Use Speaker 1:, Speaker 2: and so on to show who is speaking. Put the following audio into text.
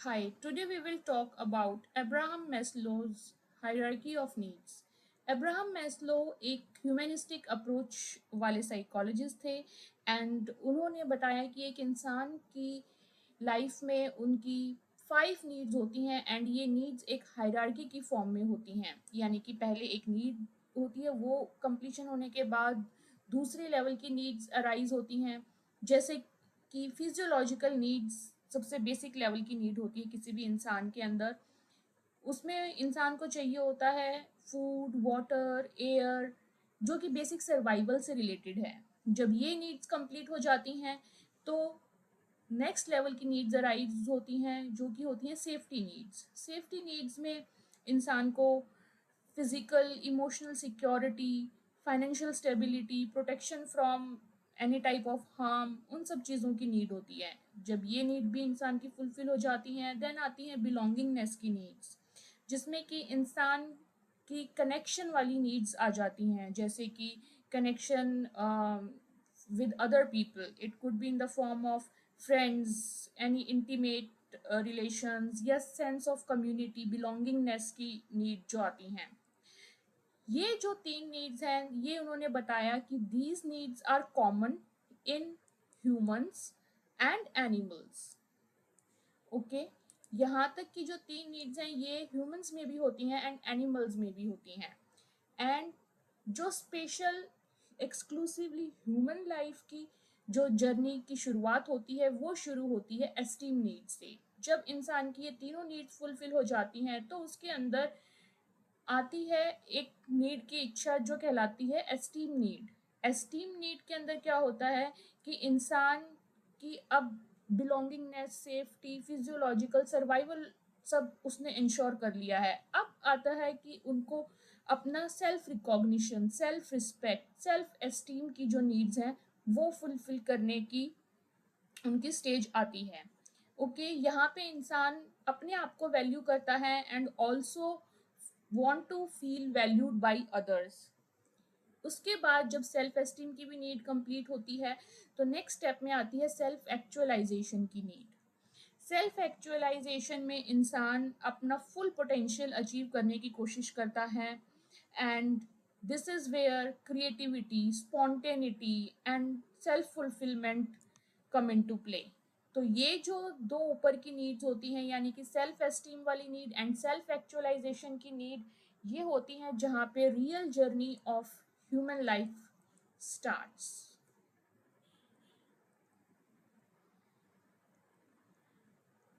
Speaker 1: Hi, today we will talk about Abraham Maslow's hierarchy of needs. Abraham Maslow एक humanistic approach वाले psychologist थे and उन्होंने बताया कि एक इंसान की लाइफ में उनकी 5 नीड्स होती हैं एंड ये नीड्स एक हायरार्की की फॉर्म में होती हैं, यानी कि पहले एक नीड होती है, वो कंप्लीशन होने के बाद दूसरे लेवल की नीड्स अराइज होती हैं, जैसे कि फिजियोलॉजिकल नीड्स सबसे बेसिक लेवल की नीड होती है किसी भी इंसान के अंदर। उसमें इंसान को चाहिए होता है फूड, वाटर, एयर, जो कि बेसिक सर्वाइवल से रिलेटेड है। जब ये नीड्स कंप्लीट हो जाती हैं तो नेक्स्ट लेवल की नीड्स अराइज होती हैं, जो कि होती हैं सेफ्टी नीड्स। सेफ्टी नीड्स में इंसान को physical, emotional security, financial stability, protection from any type of harm, उन सब चीज़ों की नीड होती है। जब ये नीड भी इंसान की फुलफिल हो जाती हैं, देन आती हैं बिलोंगिंगनेस की नीड्स, जिसमें कि इंसान की कनेक्शन वाली नीड्स आ जाती हैं, जैसे कि connection with other people. It could be in the form of friends, any intimate relations, या सेंस ऑफ कम्युनिटी, बिलोंगिंगनेस की नीड जो आती हैं। ये जो 3 नीड्स हैं, ये उन्होंने बताया कि these needs are common in humans and animals. Okay, यहाँ तक कि जो 3 नीड्स हैं ये ह्यूमंस में भी होती हैं एंड एनिमल्स में भी होती हैं। एंड जो स्पेशल एक्सक्लूसिवली ह्यूमन लाइफ की जो जर्नी की शुरुआत होती है वो शुरू होती है एस्टीम नीड से। जब इंसान की ये तीनों नीड्स फुलफिल हो जाती हैं तो उसके अंदर आती है एक नीड की इच्छा जो कहलाती है एस्टीम नीड। एस्टीम नीड के अंदर क्या होता है कि इंसान की अब बिलोंगिंगनेस, सेफ्टी, फिजियोलॉजिकल सर्वाइवल सब उसने इंश्योर कर लिया है। अब आता है कि उनको अपना self recognition, self respect, self esteem की जो नीड्स हैं वो फुलफिल करने की उनकी स्टेज आती है। ओके, यहाँ पे इंसान अपने आप को वैल्यू करता है and also want to feel valued by others। उसके बाद जब सेल्फ एस्टीम की भी नीड कंप्लीट होती है तो नेक्स्ट स्टेप में आती है सेल्फ एक्चुअलाइजेशन की नीड। सेल्फ एक्चुअलाइजेशन में इंसान अपना फुल पोटेंशियल अचीव करने की कोशिश करता है and this is where creativity, spontaneity and self fulfilment come in to play. तो ये जो दो ऊपर की नीड्स होती हैं, यानी कि सेल्फ एस्टीम वाली नीड एंड सेल्फ एक्चुअलाइजेशन की नीड, ये होती हैं जहाँ पे real journey of human life starts.